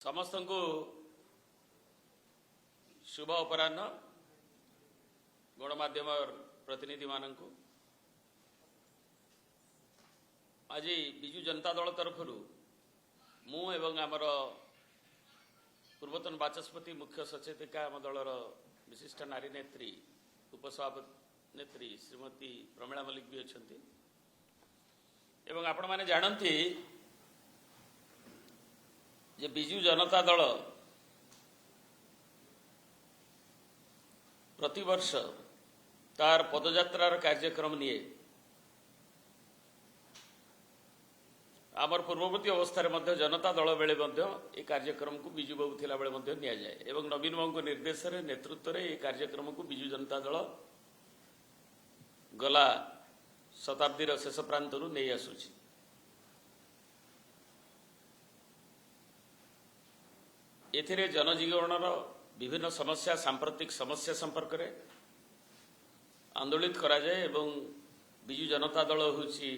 समस्त को शुभ अपराह्न गणमाध्यम प्रतिनिधि मानक आज विजु जनता दल तरफ मु एवं आमर पूर्वतन बाचस्पति मुख्य सचेतिका आम दलर विशिष्ट नारी नेत्री उपसभापति नेत्री श्रीमती प्रमिला मल्लिक भी अच्छा एवं आपण माने जानती जे विजु जनता दल प्रतिवर्ष तार पदयात्रार कार्यक्रम निये आमर पूर्ववर्ती अवस्था रे जनता दल बेले ए कार्यक्रम को विजु बाबू थिला बेले निया जाए एवं नवीन बाबू निर्देश रे नेतृत्व रे ए कार्यक्रम को विजु जनता दल गला शताब्दीर शेष प्रांतरू नहीं आसुछि। एथिरे जनजीवनर विभिन्न समस्या सांप्रतिक समस्या संपर्क में आंदोलित करा जाए एवं विजु जनता दल होछि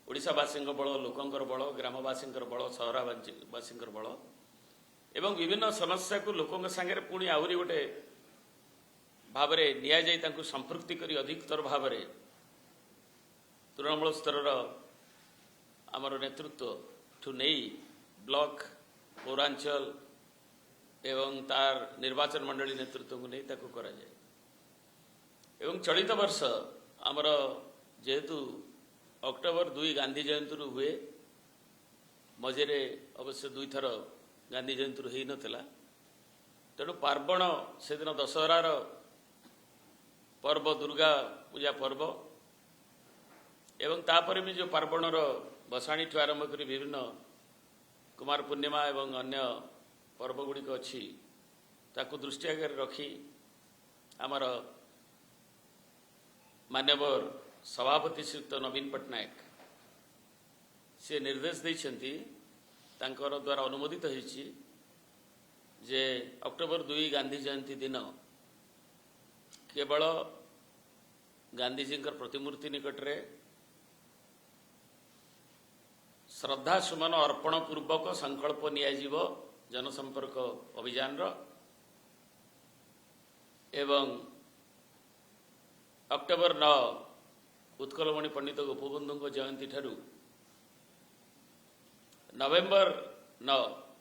ओडिशावासी बल लोकंकर बल ग्रामवासी बल सहरवासी बल एवं विभिन्न समस्या को लोकों सांगे पुणी आहरी गोटे भाव नि संपृक्ति करी अधिकतर भाव तृणमूल स्तर आमर नेतृत्व ठू नहीं ब्लॉक पौरांचल एवं तार निर्वाचन मंडली नेतृत्व को नहीं ताकू करा जाए एवं चलित वर्ष आमर जेहेतु अक्टोबर 2 गांधी जयंती हुए मझे अवश्य 2 थर गांधी जयंती हो नथिला तेणु पार्वण से दिन दशहरार पर्व दुर्गा पूजा पर्व एवं तापर भी जो पार्वणर बसाणी ठू आरंभ कर विभिन्न कुमार पूर्णिमा एवं अन्य पर्व गुड़िक अच्छी ताकू दृष्टि आगे रखी आमर मान्यवर सभापति श्रीयुक्त नवीन पट्टनायक से निर्देश देइछंती तांकर द्वारा अनुमोदित होइछि जे अक्टोबर 2 गांधी जयंती दिन केवल गांधीजी प्रतिमूर्ति निकट रे श्रद्धा सुमन अर्पण पूर्वक संकल्प नियाजिव जनसंपर्क अभियान एवं अक्टोबर 9 उत्कलमणि पंडित गोपबंधु जयंती ठारू नवेम्बर 9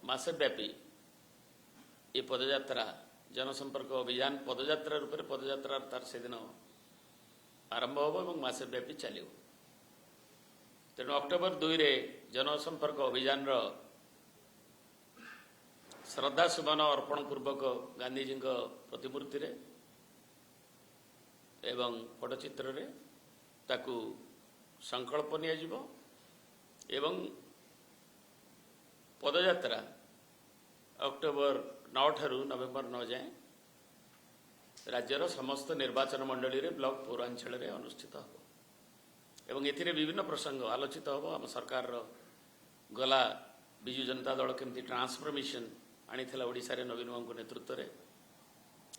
मासव्यापी ये पदयात्रा जनसंपर्क अभियान पदयात्रा रूप में पदयात्रा तार से दिन आरंभ हो और मासव्यापी चलो तेणु अक्टोबर 2 रे जनसंपर्क अभियान श्रद्धा सुमन अर्पण पूर्वक गांधीजी प्रतिमूर्ति रे एवं पटचित्र रे ताकू संकल्प नियाजिबो एवं पदयात्रा अक्टोबर 9 ठारू नवेम्बर 9 जाए राज्यर समस्त निर्वाचन मंडली रे ब्लॉक पौरांचल रे अनुष्ठित हो एवं एथिरे विभिन्न प्रसंग आलोचित हो आम सरकार गला विजु जनता दल केमती ट्रांसफॉर्मेशन आनी ओडिशा रे नवीन बाबू नेतृत्व रे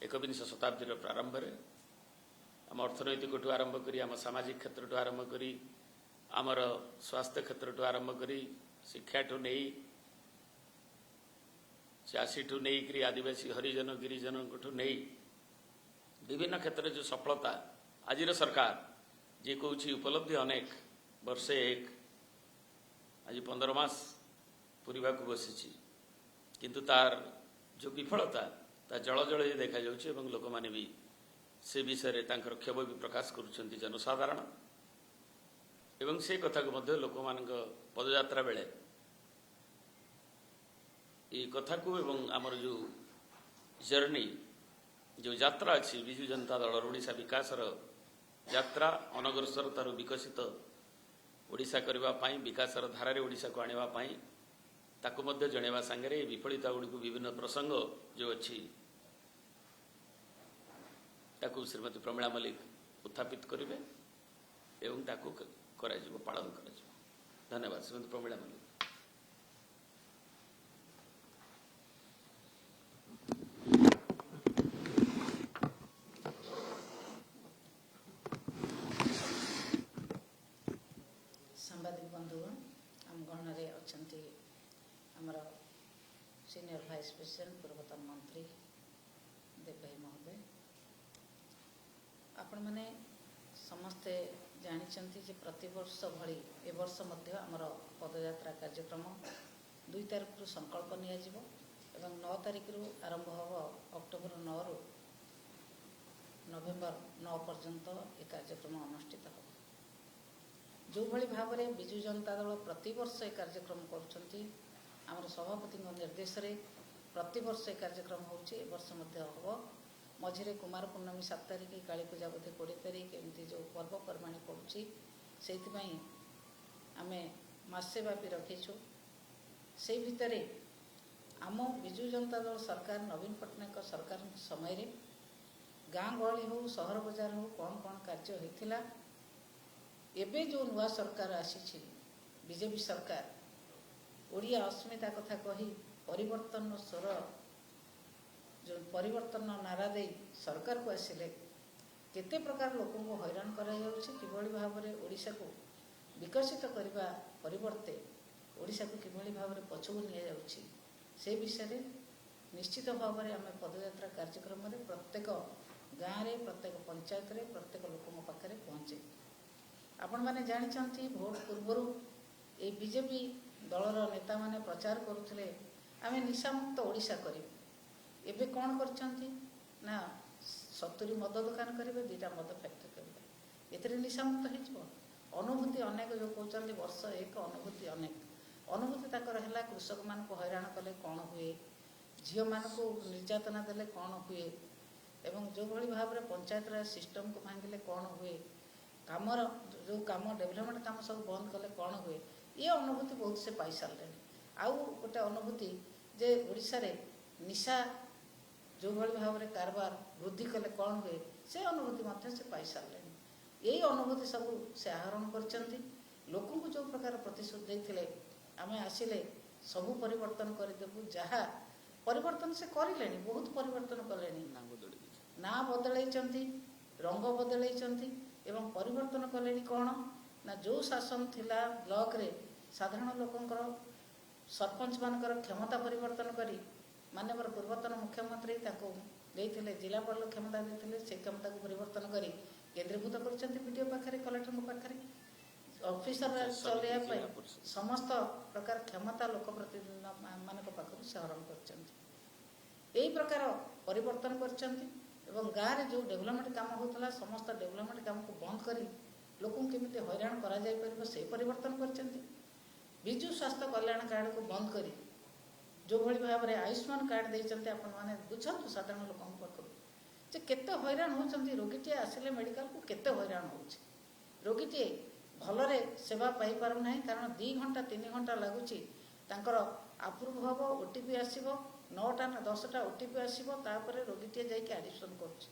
एकविंश शताब्दी प्रारंभ रे आम अर्थनैतिक ठू आरंभ करी आम सामाजिक क्षेत्र ठू आरंभ करी आमर स्वास्थ्य क्षेत्र ठू आरंभ करी शिक्षा ठू नहीं चाषी ठू नहीं करी आदिवासी हरिजन गिरिजन ठू नहीं विभिन्न क्षेत्र जो सफलता आज सरकार जी कहूँ उपलब्धि अनेक वर्षे एक आज 15 मास पूरा को बसी किंतु तार जो विफलता ता जल जल देखा जाउछि एवं लोक माने भी से विषय तांकर क्षोभ भी प्रकाश करुछंती जनसाधारण एवं से कथा को मध्य लोक मानक पदयात्रा बेले ये कथा को एवं आमर जो जर्नी जो यात्रा अच्छी विजु जनता दल ओडिशा विकासर यात्रा अनग्रसर तार विकसित ओडिशा करबा पाई विकासर धारा ओडिशा को आनिबा पाई ताकू मध्य जणेवा सांगे विफलता गुड़ी को विभिन्न प्रसंग जो अच्छी ताकू श्रीमती प्रमिला मल्लिक उत्थापित करेंगे एवं ताकू पालन कर धन्यवाद श्रीमती प्रमिला मल्लिक। सांबादिक बंधुगण आम गणना अच्छा आमर सीनियर वाइस प्रेसिडेंट पूर्वतन मंत्री देवभाई महोदय, आपण मैंने समस्ते जानी जे प्रतिवर्ष भली ए वर्ष मध्य आमर पदयात्रा कार्यक्रम 2 तारिख रु संकल्प नियाजिबो एवं 9 तारिख रु आरंभ होब अक्टोबर 9 रु नवेम्बर 9 पर्यंत ए कार्यक्रम अनुष्ठित हो। जो भली भाव में विजु जनता दल प्रतिवर्ष ए कार्यक्रम करुछंती आमर सभापति निर्देश रे प्रतिवर्ष ए कार्यक्रम होउची ए वर्ष मध्य होब। मझिरे कुमार पूर्णमी 7 तारिख काली पूजा बोधे 20 तारिख एमती जो पर्वपर्वाणी पड़ुची से आमे मासे व्यापी रखीछु। से भितरे आम विजु जनता दल सरकार नवीन पट्टनायक सरकार समय रे गाँ गहली हो सहर बजार हो कौन कौन कार्य होता एबे जो नुआ सरकार आसी बीजेपी सरकार ओडिया अस्मिता कथा कही परिवर्तन स्वर जो परिवर्तन नारा दे सरकार को आसिले केते प्रकार लोक को हैरान किभली भाव में ओडिशा को विकसित करने परिवर्ते ओडिशा को किभली भाव में पछकु निया जाउछि से विषय में निश्चित भाव में आम पदयात्रा कार्यक्रम में प्रत्येक गाँव में प्रत्येक पंचायत रे प्रत्येक लोक पाखे पहुँचे। आपण मैंने जानी भोट पूर्वर ये बीजेपी दलर नेता माने प्रचार करुले आम निशामुक्त ओडिशा करूँ। एबे कौन करछंती ना 70 मद दुकान करेंगे 2टा मद फैक्ट्री करेंगे ए निशामुक्त हो। अनुभूति अनेक जो कहते वर्ष एक अनुभूति अनेक अनुभूति ताकर है कृषक मान को हैरान कले कौन हुए झील मान को निर्यातना देले कौन हुए एवं जो भली भाव में पंचायत राज सिस्टम को भांगिले कौन हुए कामर जो काम डेवलपमेंट काम सब बंद कले कौन हुए ये अनुभूति बहुत से पाई सारे। आउ गोटे अनुभूति जे ओडिशा रे निशा जो भली भाव में कारबार वृद्धि कले कौन हुए से अनुभूति से पाई सारे। यही अनुभूति सब से आहरण करछंती। लोक को जो प्रकार प्रतिश्रुति देते आमे आसिले सबू परिवर्तन करदेबू जहाँ परिवर्तन से करें बहुत परिवर्तन कले ना बदल रंग बदल एवं परिवर्तन कले कौन ना जो शासन थिला ब्लॉक रे साधारण लोकंकर सरपंच मानकर क्षमता परिवर्तन करी माननीय पूर्वतन मुख्यमंत्री देते जिलापाल क्षमता देते से क्षमता को परिवर्तन करी केंद्रीभूत कर वीडियो पाखे कलेक्टर पाखे ऑफिसर चलैया समस्त प्रकार क्षमता लोक प्रतिनिधि मान पाखु से हरण कर प्रकार परिवर्तन कर गाँव में जो डेवलपमेंट काम होता समस्त डेवलपमेंट काम को बंद कर लोक केमी हैरान कर से परिवर्तन कर विजु स्वास्थ्य कल्याण कार्ड को बंद कर जो भली भाव में आयुष्मान कार्ड देते आपने बुझातु साधारण लोक पाखु जे केते हैरान होती रोगीटे आसिले मेडिकल को केते हैरान हो रोगीटे भलरे सेवा पाई पारु नाही कारण 2 घंटा 3 घंटा लगुची तांकर अप्रूव हम ओटीपी आसीबो 9टा ना 10टा ओटीपी आसीबो तापरे रोगीटे जाइके एडमिशन करूची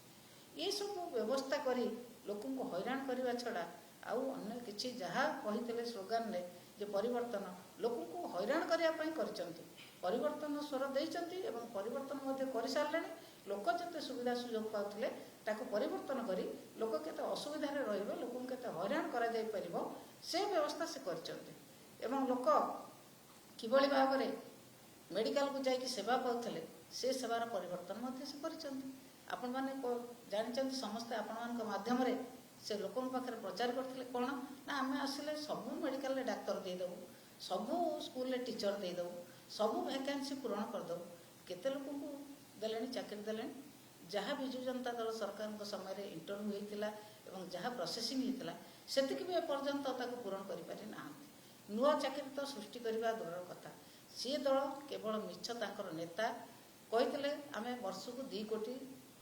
ये सब व्यवस्था करी लोक को हैरान करने छड़ा आउ अन्य किछि जहाँ कहितले स्लोगान ने जे परिवर्तन लोक को हैरान करने करचंती परिवर्तन स्वर देइचंती एवं परिवर्तन मध्ये कर सारले लोक जते सुविधा सुयोग पाउथिले ताको परिवर्तन करी लोक केते असुविधा रे रहिबे लोक केते हैरान करा जाय परिबो से व्यवस्था से करचंती एवं लोक किभली भाव में मेडिकल को जाइए सेवा पाउथिले से सेवार परिवर्तन मध्ये से करचंती। आपण माने जानिचंती समस्त आपण मान माध्यम रे से लोक पाखे प्रचार करथिले कोन ना आमे आसिले सब मेडिकल रे डाक्टर दे देबो सब स्कूल रे टीचर दे देबो सब वैकेंसी पूरण कर देबो केते लोक को देलेनी चाकरी देलेनी जहाँ विजु जनता दल सरकार समय इंटरव्यू होता और जहाँ प्रोसेसिंग होता से भी एपर्यंत पूरण कर नुआ चाकरी तो सृष्टि करने दूर कथा सी दल केवल मिछ तांकर नेता कहते आम वर्ष को 2 कोटी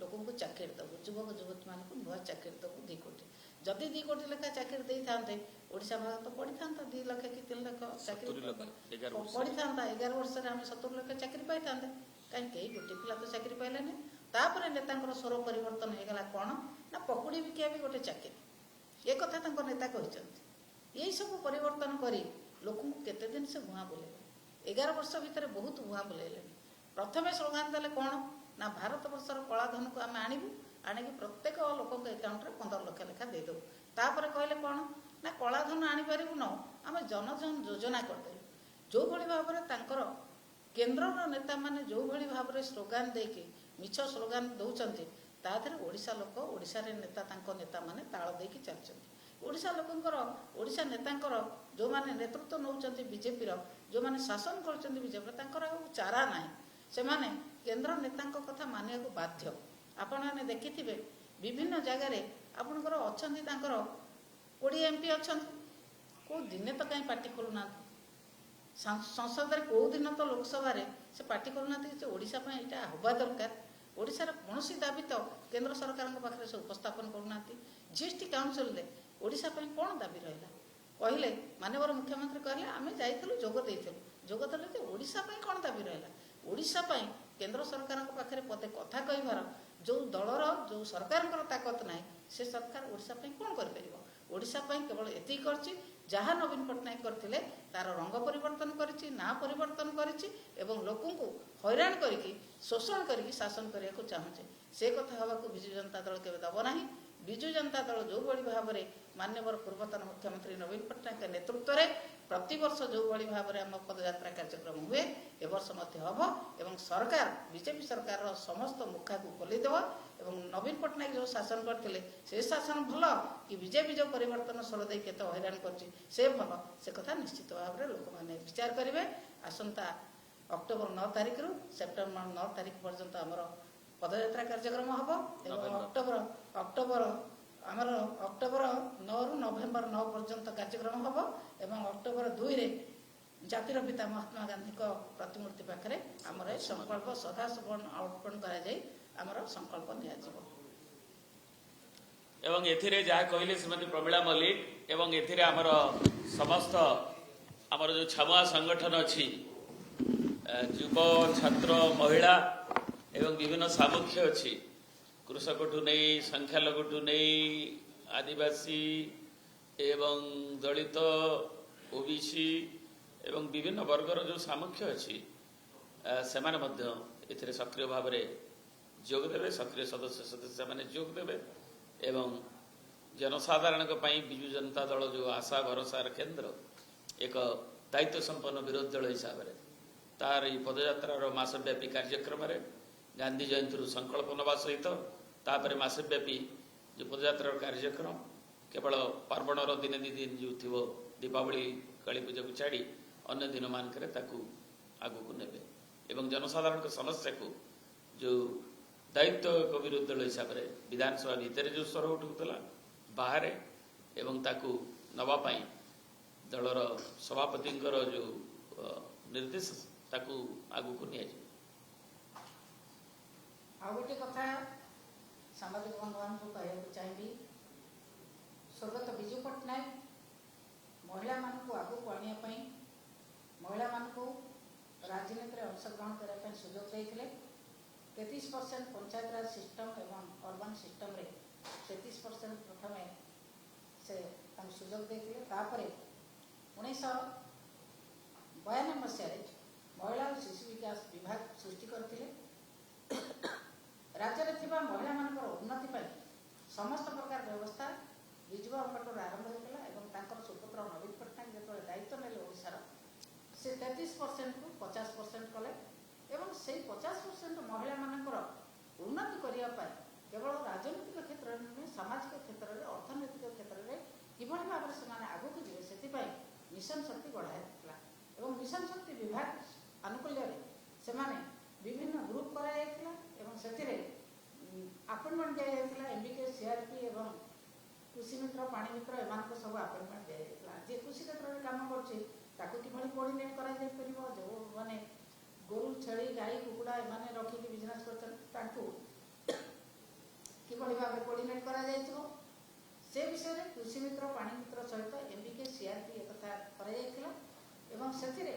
लोक को चाकरी देवु युवक युवती मान नुआ चाकरी देवु 2 कोटी जदि 2 कोटी लेखा चाकरी दे था ओडिशा भाग तो पड़ी था 2 लाख कि 3 लाख चाकरी पड़ी था 11 वर्ष में आम 70 लाख चाकरी पाई था कहीं गोटे पिला तो चाकरी पाइलानी तापर नेता स्वर परिवर्तन हो गला कौन ना पकुड़ी बिकिया भी गोटे चाकरी ये कथा नेता कहते यही सब परिवर्तन करी लोक केते दिन से भुआ बुले 11 वर्ष भितर बहुत भुआ बुलेले प्रथम स्लोगान देले कौन ना भारत वर्षर कलाधन को आम आणबू आणिकी प्रत्येक लोक अकाउंट में 15 लाख लेखा देदेव तापर कहले कौन ना कलाधन आनीपारू न आम जनधन योजना करदेलु जो भली भाव में କେନ୍ଦ୍ରର ନେତାମାନେ ଯେଉଁଭଳି ଭାବରେ ସ୍ଲୋଗାନ ଦେଇକି ମିଛ ସ୍ଲୋଗାନ ଦେଉଛନ୍ତି, ତା ଦେହରେ ଓଡ଼ିଶା ଲୋକ, ଓଡ଼ିଶାରେ ନେତା, ତାଙ୍କ ନେତାମାନେ ତାଳ ଦେଇକି ଚାଲିଛନ୍ତି। ଓଡ଼ିଶା ଲୋକଙ୍କର, ଓଡ଼ିଶା ନେତାଙ୍କର, ଯେଉଁମାନେ ନେତୃତ୍ୱ ନେଉଛନ୍ତି ବିଜେପିର, ଯେଉଁମାନେ ଶାସନ କରୁଛନ୍ତି ବିଜେପିର, ତାଙ୍କର ଆଉ ଚାରା ନାହିଁ। ସେମାନେ କେନ୍ଦ୍ର ନେତାଙ୍କ କଥା ମାନିବାକୁ ବାଧ୍ୟ। ଆପଣମାନେ ଦେଖିଥିବେ ବିଭିନ୍ନ ଜାଗାରେ ଆପଣଙ୍କର ଅଛନ୍ତି, ତାଙ୍କର 20 MP ଅଛନ୍ତି, କେଉଁ ଦିନେ ତ କାହିଁ ପାର୍ଟି ଖୋଲୁନାହାନ୍ତି। ସଂସଦରେ କେଉଁ ଦିନ ତ ଲୋକସଭାରେ ସେ ପାର୍ଟି କରୁନାହାନ୍ତି ଯେ ଓଡ଼ିଶା ପାଇଁ ଏଇଟା ହେବା ଦରକାର। ଓଡ଼ିଶାର କୌଣସି ଦାବି ତ କେନ୍ଦ୍ର ସରକାରଙ୍କ ପାଖରେ ସେ ଉପସ୍ଥାପନ କରୁନାହାନ୍ତି। GST କାଉନସିଲରେ ଓଡ଼ିଶା ପାଇଁ କ'ଣ ଦାବି ରହିଲା କହିଲେ, ମାନ୍ୟବର ମୁଖ୍ୟମନ୍ତ୍ରୀ କହିଲେ ଆମେ ଯାଇଥିଲୁ, ଯୋଗ ଦେଇଥିଲୁ। ଯୋଗ ଦେଲେ ଯେ ଓଡ଼ିଶା ପାଇଁ କ'ଣ ଦାବି ରହିଲା? ଓଡ଼ିଶା ପାଇଁ କେନ୍ଦ୍ର ସରକାରଙ୍କ ପାଖରେ ପଦେ କଥା କହିବାର ଯେଉଁ ଦଳର, ଯେଉଁ ସରକାରଙ୍କର ତାକତ ନାହିଁ, ସେ ସରକାର ଓଡ଼ିଶା ପାଇଁ କ'ଣ କରିପାରିବ? ଓଡ଼ିଶା ପାଇଁ କେବଳ ଏତିକି କରିଛି, ଯାହା ନବୀନ ପଟ୍ଟନାୟକ କରିଥିଲେ ତାର ରଙ୍ଗ ପରିବର୍ତ୍ତନ କରିଛି, ନାଁ ପରିବର୍ତ୍ତନ କରିଛି ଏବଂ ଲୋକଙ୍କୁ ହଇରାଣ କରିକି, ଶୋଷଣ କରିକି ଶାସନ କରିବାକୁ ଚାହୁଁଛେ। ସେ କଥା ହେବାକୁ ବିଜୁ ଜନତା ଦଳ କେବେ ଦେବ ନାହିଁ। ବିଜୁ ଜନତା ଦଳ ଯେଉଁଭଳି ଭାବରେ ମାନ୍ୟବର ପୂର୍ବତନ ମୁଖ୍ୟମନ୍ତ୍ରୀ ନବୀନ ପଟ୍ଟନାୟକ ନେତୃତ୍ୱରେ ପ୍ରତିବର୍ଷ ଯେଉଁଭଳି ଭାବରେ ଆମ ପଦଯାତ୍ରା କାର୍ଯ୍ୟକ୍ରମ ହୁଏ, ଏ ବର୍ଷ ମଧ୍ୟ ହେବ ଏବଂ ସରକାର, ବିଜେପି ସରକାରର ସମସ୍ତ ମୁଖାକୁ ଖୋଲିଦେବ ଏବଂ ନବୀନ ପଟ୍ଟନାୟକ ଯେଉଁ ଶାସନ କରିଥିଲେ ସେ ଶାସନ ଭଲ କି ବିଜେପି ଯେଉଁ ପରିବର୍ତ୍ତନ ସ୍ୱର ଦେଇ କେତେ ହଇରାଣ କରିଛି ସେ ଭଲ, ସେ କଥା ନିଶ୍ଚିତ ଭାବରେ ଲୋକମାନେ ବିଚାର କରିବେ। ଆସନ୍ତା ଅକ୍ଟୋବର 9 ତାରିଖରୁ ସେପ୍ଟେମ୍ବର 9 ତାରିଖ ପର୍ଯ୍ୟନ୍ତ ଆମର ପଦଯାତ୍ରା କାର୍ଯ୍ୟକ୍ରମ ହେବ ଏବଂ ଅକ୍ଟୋବର 9ରୁ ନଭେମ୍ବର 9 ପର୍ଯ୍ୟନ୍ତ କାର୍ଯ୍ୟକ୍ରମ ହେବ ଏବଂ ଅକ୍ଟୋବର 2ରେ ଜାତିର ପିତା ମହାତ୍ମା ଗାନ୍ଧୀଙ୍କ ପ୍ରତିମୂର୍ତ୍ତି ପାଖରେ ଆମର ଏ ସଂକଳ୍ପ ଶ୍ରଦ୍ଧାସୁମନ ଅର୍ପଣ କରାଯାଇ ଆମର ସଂକଳ୍ପ ନିଆଯିବ। ଏବଂ ଏଥିରେ ଯାହା କହିଲେ ଶ୍ରୀମତୀ ପ୍ରମିଳା ମଲ୍ଲିକ, ଏବଂ ଏଥିରେ ଆମର ସମସ୍ତ ଆମର ଯେଉଁ ଛାମୁଆ ସଂଗଠନ ଅଛି, ଯୁବ, ଛାତ୍ର, ମହିଳା ଏବଂ ବିଭିନ୍ନ ସାମୁଖ୍ୟ ଅଛି, କୃଷକଠୁ ନେଇ ସଂଖ୍ୟାଲଘୁଠୁ ନେଇ ଆଦିବାସୀ ଏବଂ ଦଳିତ, OBC ଏବଂ ବିଭିନ୍ନ ବର୍ଗର ଯେଉଁ ସାମୁଖ୍ୟ ଅଛି, ସେମାନେ ମଧ୍ୟ ଏଥିରେ ସକ୍ରିୟ ଭାବରେ ଯୋଗ ଦେବେ, ସକ୍ରିୟ ସଦସ୍ୟମାନେ ଯୋଗ ଦେବେ ଏବଂ ଜନସାଧାରଣଙ୍କ ପାଇଁ ବିଜୁ ଜନତା ଦଳ ଯେଉଁ ଆଶା ଭରସାର କେନ୍ଦ୍ର, ଏକ ଦାୟିତ୍ୱ ସମ୍ପନ୍ନ ବିରୋଧୀ ଦଳ ହିସାବରେ ତାର ଏହି ପଦଯାତ୍ରାର ମାସବ୍ୟାପୀ କାର୍ଯ୍ୟକ୍ରମରେ ଗାନ୍ଧୀ ଜୟନ୍ତୀରୁ ସଂକଳ୍ପ ନେବା ସହିତ ତାପରେ ମାସବ୍ୟାପୀ ଯେଉଁ ପଦଯାତ୍ରାର କାର୍ଯ୍ୟକ୍ରମ କେବଳ ପାର୍ବଣର ଦିନେ ଦୁଇ ଦିନ ଯେଉଁ ଥିବ, ଦୀପାବଳି, କାଳୀ ପୂଜାକୁ ଛାଡ଼ି ଅନ୍ୟ ଦିନମାନଙ୍କରେ ତାକୁ ଆଗକୁ ନେବେ ଏବଂ ଜନସାଧାରଣଙ୍କ ସମସ୍ୟାକୁ ଯେଉଁ ଦାୟିତ୍ୱ ଏକ ବିରୋଧୀ ଦଳ ହିସାବରେ ବିଧାନସଭା ଭିତରେ ଯେଉଁ ସ୍ୱର ଉଠୁଥିଲା ବାହାରେ ଏବଂ ତାକୁ ନେବା ପାଇଁ ଦଳର ସଭାପତିଙ୍କର ଯେଉଁ ନିର୍ଦ୍ଦେଶ ତାକୁ ଆଗକୁ ନିଆଯିବ। ଆଉ ଗୋଟେ କଥା ସାମ୍ବାଦିକ ବନ୍ଧୁମାନଙ୍କୁ କହିବାକୁ ଚାହିଁବି, ସ୍ୱର୍ଗତ ବିଜୁ ପଟ୍ଟନାୟକ ମହିଳାମାନଙ୍କୁ ଆଗକୁ ଆଣିବା ପାଇଁ, ମହିଳାମାନଙ୍କୁ ରାଜନୀତିରେ ଅଂଶଗ୍ରହଣ କରିବା ପାଇଁ ସୁଯୋଗ ଦେଇଥିଲେ। 33% ପଞ୍ଚାୟତରାଜ ସିଷ୍ଟମ୍ ଏବଂ ଅର୍ବାନ୍ ସିଷ୍ଟମ୍ରେ 33% ପ୍ରଥମେ ସେ ତାଙ୍କୁ ସୁଯୋଗ ଦେଇଥିଲେ। ତାପରେ 1992 ମସିହାରେ ମହିଳା ଓ ଶିଶୁ ବିକାଶ ବିଭାଗ ସୃଷ୍ଟି କରିଥିଲେ। ରାଜ୍ୟରେ ଥିବା ମହିଳାମାନଙ୍କର ଉନ୍ନତି ପାଇଁ ସମସ୍ତ ପ୍ରକାର ବ୍ୟବସ୍ଥା ବିଜୁବାବୁଙ୍କଠାରୁ ଆରମ୍ଭ ହୋଇଥିଲା ଏବଂ ତାଙ୍କର ସୁପୁତ୍ର ନବୀନ ପଟ୍ଟନାୟକ ଯେତେବେଳେ ଦାୟିତ୍ୱ ନେଲେ ଓଡ଼ିଶାର, ସେ 33%କୁ 50% କଲେ ଏବଂ ସେଇ 50% ମହିଳାମାନଙ୍କର ଉନ୍ନତି କରିବା ପାଇଁ କେବଳ ରାଜନୈତିକ କ୍ଷେତ୍ରରେ ନୁହେଁ, ସାମାଜିକ କ୍ଷେତ୍ରରେ, ଅର୍ଥନୈତିକ କ୍ଷେତ୍ରରେ କିଭଳି ଭାବରେ ସେମାନେ ଆଗକୁ ଯିବେ ସେଥିପାଇଁ ମିଶନ ଶକ୍ତି ଗଢ଼ା ଯାଇଥିଲା ଏବଂ ମିଶନ ଶକ୍ତି ବିଭାଗ ଆନୁକୂଲ୍ୟରେ ସେମାନେ ବିଭିନ୍ନ ଗ୍ରୁପ କରାଯାଇଥିଲା ଏବଂ ସେଥିରେ ଆପଏଣ୍ଟମେଣ୍ଟ ଦିଆଯାଇଥିଲା। MBK, CRP ଏବଂ କୃଷି ମିତ୍ର, ପାଣି ମିତ୍ର ଏମାନଙ୍କୁ ସବୁ ଆପଏଣ୍ଟମେଣ୍ଟ ଦିଆଯାଇଥିଲା। ଯିଏ କୃଷି କ୍ଷେତ୍ରରେ କାମ କରୁଛି ତାକୁ କିଭଳି କୋର୍ଡିନେଟ୍ କରାଯାଇପାରିବ, ଯେଉଁମାନେ ଗୋରୁ, ଛେଳି, ଗାଈ, କୁକୁଡ଼ା ଏମାନେ ରଖିକି ବିଜନେସ୍ କରୁଛନ୍ତି ତାଙ୍କୁ କିଭଳି ଭାବରେ କୋର୍ଡିନେଟ୍ କରାଯାଇଥିବ ସେ ବିଷୟରେ କୃଷି ମିତ୍ର, ପାଣି ମିତ୍ର ସହିତ MBK, CRP ଏକଥା କରାଯାଇଥିଲା ଏବଂ ସେଥିରେ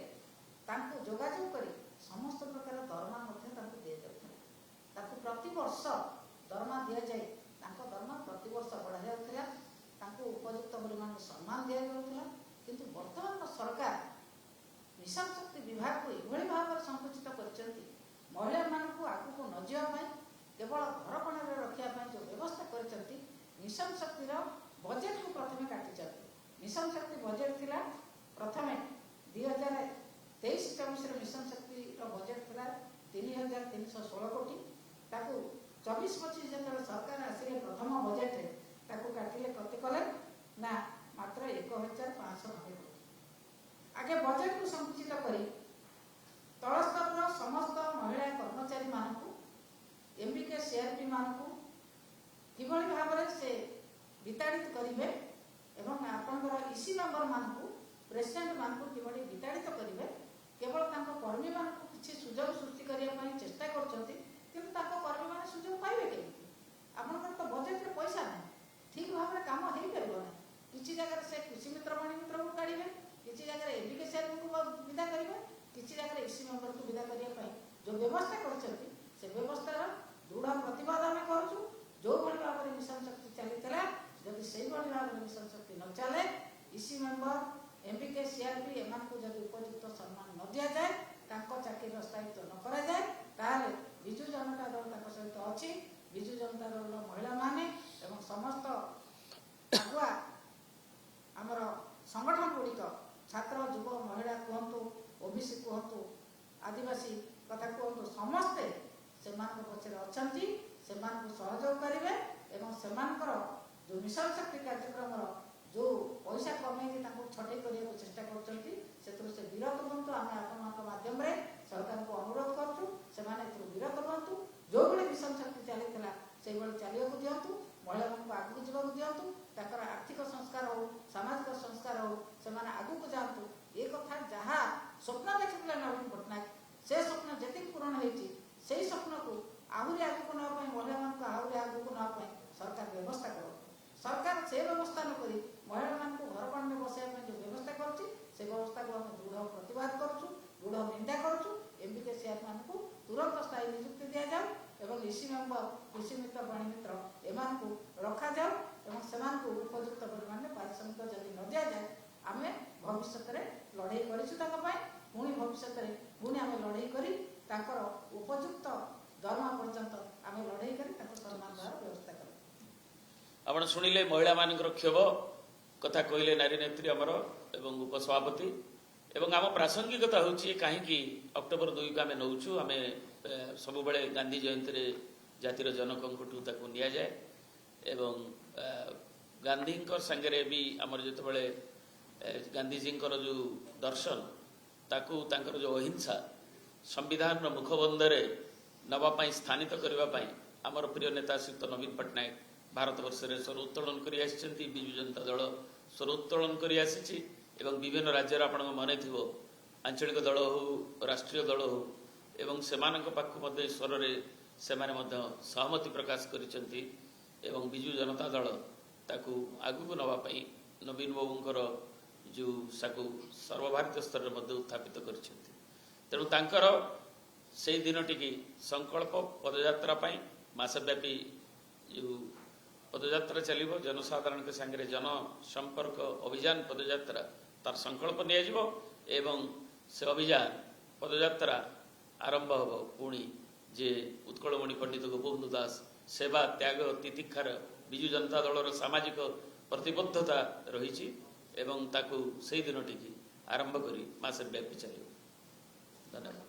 ତାଙ୍କୁ ଯୋଗାଯୋଗ କରି ସମସ୍ତ ପ୍ରକାର ଦରମା ମଧ୍ୟ ତାଙ୍କୁ ଦିଆଯାଉଥିଲା। ତାଙ୍କୁ ପ୍ରତିବର୍ଷ ଦରମା ଦିଆଯାଇ ତାଙ୍କ ଦରମା ପ୍ରତିବର୍ଷ ବଢ଼ାଯାଉଥିଲା, ତାଙ୍କୁ ଉପଯୁକ୍ତ ପରିମାଣରେ ସମ୍ମାନ ଦିଆଯାଉଥିଲା। କିନ୍ତୁ ବର୍ତ୍ତମାନର ସରକାର ମିଶନ ଶକ୍ତି ବିଭାଗକୁ ଏଭଳି ଭାବରେ ସଂକୁଚିତ କରିଛନ୍ତି, ମହିଳାମାନଙ୍କୁ ଆଗକୁ ନ ଯିବା ପାଇଁ କେବଳ ଘରକୋଣରେ ରଖିବା ପାଇଁ ଯେଉଁ ବ୍ୟବସ୍ଥା କରିଛନ୍ତି, ମିଶନ ଶକ୍ତିର ବଜେଟକୁ ପ୍ରଥମେ କାଟିଛନ୍ତି। ମିଶନ ଶକ୍ତି ବଜେଟ ଥିଲା ପ୍ରଥମେ 2013 23-24 ମିଶନ ଶକ୍ତିର ବଜେଟ୍ ଥିଲା 3,316 କୋଟି। ତାକୁ 24-25 ଯେତେବେଳେ ସରକାର ଆସିଲେ ପ୍ରଥମ ବଜେଟ୍ରେ ତାକୁ କାଟିଲେ କେତେ କଲେ ନା ମାତ୍ର 1,590 କୋଟି। ଆଗେ ବଜେଟ୍କୁ ସଂକୁଚିତ କରି ତଳ ସ୍ତରର ସମସ୍ତ ମହିଳା କର୍ମଚାରୀମାନଙ୍କୁ MBK CRP ମାନଙ୍କୁ କିଭଳି ଭାବରେ ସେ ବିତାଡ଼ିତ କରିବେ ଏବଂ ଆପଣଙ୍କର EC ମେମ୍ବର ମାନଙ୍କୁ ପ୍ରେସିଡେଣ୍ଟ ମାନଙ୍କୁ କିଭଳି ବିତାଡ଼ିତ କରିବେ, କେବଳ ତାଙ୍କ କର୍ମୀମାନଙ୍କୁ କିଛି ସୁଯୋଗ ସୃଷ୍ଟି କରିବା ପାଇଁ ଚେଷ୍ଟା କରୁଛନ୍ତି, କିନ୍ତୁ ତାଙ୍କ କର୍ମୀମାନେ ସୁଯୋଗ ପାଇବେ କେମିତି? ଆପଣଙ୍କର ତ ବଜେଟ୍ରେ ପଇସା ନାହିଁ, ଠିକ୍ ଭାବରେ କାମ ହେଇପାରିବ ନାହିଁ। କିଛି ଜାଗାରେ ସେ କୃଷି ମିତ୍ର ବାଣୀ ମିତ୍ରକୁ କାଢ଼ିବେ, କିଛି ଜାଗାରେ MBK CRPକୁ ବିଦା କରିବେ, କିଛି ଜାଗାରେ EC ମେମ୍ବରକୁ ବିଦା କରିବା ପାଇଁ ଯେଉଁ ବ୍ୟବସ୍ଥା କରିଛନ୍ତି ସେ ବ୍ୟବସ୍ଥାର ଦୃଢ଼ ପ୍ରତିବାଦ ଆମେ କରୁଛୁ। ଯେଉଁଭଳି ଭାବରେ ମିଶନ ଶକ୍ତି ଚାଲିଥିଲା, ଯଦି ସେଇଭଳି ଭାବରେ ମିଶନ ଶକ୍ତି ନ ଚାଲେ, EC ମେମ୍ବର MBK CRP ଏମାନଙ୍କୁ ଯଦି ଉପଯୁକ୍ତ ସମ୍ମାନ ନ ଦିଆଯାଏ, ତାଙ୍କ ଚାକିରିର ସ୍ଥାୟିତ୍ୱ ନ କରାଯାଏ, ତାହେଲେ ବିଜୁ ଜନତା ଦଳ ତାଙ୍କ ସହିତ ଅଛି। ବିଜୁ ଜନତା ଦଳର ମହିଳାମାନେ ଏବଂ ସମସ୍ତ ଆଗୁଆ ଆମର ସଂଗଠନ ଗୁଡ଼ିକ, ଛାତ୍ର ଯୁବ ମହିଳା କୁହନ୍ତୁ, OBC କୁହନ୍ତୁ, ଆଦିବାସୀ କଥା କୁହନ୍ତୁ, ସମସ୍ତେ ସେମାନଙ୍କ ପଛରେ ଅଛନ୍ତି। ସେମାନଙ୍କୁ ସହଯୋଗ କରିବେ ଏବଂ ସେମାନଙ୍କର ଯେଉଁ ମିଶନ ଶକ୍ତି କାର୍ଯ୍ୟକ୍ରମର ଯେଉଁ ପଇସା କମେଇକି ତାଙ୍କୁ ଛଟେଇ କରିବାକୁ ଚେଷ୍ଟା କରୁଛନ୍ତି, ସେଥିରୁ ସେ ବିରତ ହୁଅନ୍ତୁ। ଆମେ ଆପଣଙ୍କ ମାଧ୍ୟମରେ ସରକାରଙ୍କୁ ଅନୁରୋଧ କରୁଛୁ, ସେମାନେ ଏଥିରୁ ବିରତ ହୁଅନ୍ତୁ। ଯେଉଁଭଳି ମିଶନ ଶକ୍ତି ଚାଲିଥିଲା ସେଇଭଳି ଚାଲିବାକୁ ଦିଅନ୍ତୁ। ମହିଳାମାନଙ୍କୁ ଆଗକୁ ଯିବାକୁ ଦିଅନ୍ତୁ। ତାଙ୍କର ଆର୍ଥିକ ସଂସ୍କାର ହେଉ, ସାମାଜିକ ସଂସ୍କାର ହେଉ, ସେମାନେ ଆଗକୁ ଯାଆନ୍ତୁ। ଏ କଥା ଯାହା ସ୍ୱପ୍ନ ଦେଖିଥିଲେ ନବୀନ ପଟ୍ଟନାୟକ, ସେ ସ୍ୱପ୍ନ ଯେତିକି ପୂରଣ ହେଇଛି, ସେଇ ସ୍ୱପ୍ନକୁ ଆହୁରି ଆଗକୁ ନେବା ପାଇଁ, ମହିଳାମାନଙ୍କୁ ଆହୁରି ଆଗକୁ ନେବା ପାଇଁ ସରକାର ବ୍ୟବସ୍ଥା କରନ୍ତୁ। ସରକାର ସେ ବ୍ୟବସ୍ଥା ନ କରି ମହିଳାମାନଙ୍କୁ ଘର ପାଣିରେ ବସାଇବା ପାଇଁ ଯେଉଁ ବ୍ୟବସ୍ଥା କରୁଛି, ସେ ବ୍ୟବସ୍ଥାକୁ ଆମେ ଦୃଢ଼ ପ୍ରତିବାଦ କରୁଛୁ, ଦୃଢ଼ ନିନ୍ଦା କରୁଛୁ। MBK CRP ମାନଙ୍କୁ ତୁରନ୍ତ ସ୍ଥାୟୀ ନିଯୁକ୍ତି ଦିଆଯାଉ ଏବଂ EC ମେମ୍ବର, କୃଷି ମିତ୍ର, ବାଣୀ ମିତ୍ର ଏମାନଙ୍କୁ ରଖାଯାଉ ଏବଂ ସେମାନଙ୍କୁ ଉପଯୁକ୍ତ ପରିମାଣରେ ପାରିଶ୍ରମିକ ଯଦି ନ ଦିଆଯାଏ, ଆମେ ଭବିଷ୍ୟତରେ ଲଢ଼େଇ କରିଛୁ ତାଙ୍କ ପାଇଁ। ପୁଣି ଭବିଷ୍ୟତରେ ଆମେ ଲଢ଼େଇ କରି ତାଙ୍କର ଉପଯୁକ୍ତ ଦରମା ପର୍ଯ୍ୟନ୍ତ ଆମେ ଲଢ଼େଇ କରି ତାଙ୍କ ସମ୍ମାନ ଦେବାର ବ୍ୟବସ୍ଥା କରିବୁ। ଆପଣ ଶୁଣିଲେ ମହିଳାମାନଙ୍କର କ୍ଷୋଭ କଥା କହିଲେ ନାରୀ ନେତ୍ରୀ ଆମର ଏବଂ ଉପସଭାପତି। ଏବଂ ଆମ ପ୍ରାସଙ୍ଗିକତା ହେଉଛି କାହିଁକି ଅକ୍ଟୋବର 2କୁ ଆମେ ନେଉଛୁ। ଆମେ ସବୁବେଳେ ଗାନ୍ଧୀ ଜୟନ୍ତୀରେ ଜାତିର ଜନକଙ୍କଠୁ ତାକୁ ନିଆଯାଏ ଏବଂ ଗାନ୍ଧୀଙ୍କ ସାଙ୍ଗରେ ବି ଆମର ଯେତେବେଳେ ଗାନ୍ଧୀଜୀଙ୍କର ଯେଉଁ ଦର୍ଶନ, ତାକୁ ତାଙ୍କର ଯେଉଁ ଅହିଂସା ସମ୍ବିଧାନର ମୁଖବନ୍ଧରେ ନେବା ପାଇଁ, ସ୍ଥାନିତ କରିବା ପାଇଁ ଆମର ପ୍ରିୟ ନେତା ଶ୍ରୀଯୁକ୍ତ ନବୀନ ପଟ୍ଟନାୟକ ଭାରତବର୍ଷରେ ସ୍ୱର ଉତ୍ତୋଳନ କରି ଆସିଛନ୍ତି। ବିଜୁ ଜନତା ଦଳ ସ୍ୱର ଉତ୍ତୋଳନ କରି ଆସିଛି ଏବଂ ବିଭିନ୍ନ ରାଜ୍ୟରେ ଆପଣଙ୍କ ମନେ ଥିବ, ଆଞ୍ଚଳିକ ଦଳ ହେଉ, ରାଷ୍ଟ୍ରୀୟ ଦଳ ହେଉ ଏବଂ ସେମାନଙ୍କ ପାଖକୁ ମଧ୍ୟ ସ୍ୱରରେ ସେମାନେ ମଧ୍ୟ ସହମତି ପ୍ରକାଶ କରିଛନ୍ତି ଏବଂ ବିଜୁ ଜନତା ଦଳ ତାକୁ ଆଗକୁ ନେବା ପାଇଁ ନବୀନ ବାବୁଙ୍କର ଯେଉଁ ସାକୁ ସର୍ବଭାରତୀୟ ସ୍ତରରେ ମଧ୍ୟ ଉତ୍ଥାପିତ କରିଛନ୍ତି। ତେଣୁ ତାଙ୍କର ସେଇ ଦିନଟିକି ସଂକଳ୍ପ ପଦଯାତ୍ରା ପାଇଁ ମାସବ୍ୟାପୀ ଯେଉଁ ପଦଯାତ୍ରା ଚାଲିବ, ଜନସାଧାରଣଙ୍କ ସାଙ୍ଗରେ ଜନସମ୍ପର୍କ ଅଭିଯାନ ପଦଯାତ୍ରା, ତାର ସଂକଳ୍ପ ନିଆଯିବ ଏବଂ ସେ ଅଭିଯାନ ପଦଯାତ୍ରା ଆରମ୍ଭ ହେବ ପୁଣି ଯେ ଉତ୍କଳମଣି ପଣ୍ଡିତ ଗୋପବନ୍ଧୁ ଦାସ ସେବା, ତ୍ୟାଗ, ତିତିକ୍ଷାର ବିଜୁ ଜନତା ଦଳର ସାମାଜିକ ପ୍ରତିବଦ୍ଧତା ରହିଛି ଏବଂ ତାକୁ ସେଇ ଦିନଟିକି ଆରମ୍ଭ କରି ମାସବ୍ୟାପୀ ଚାଲିବ। ଧନ୍ୟବାଦ।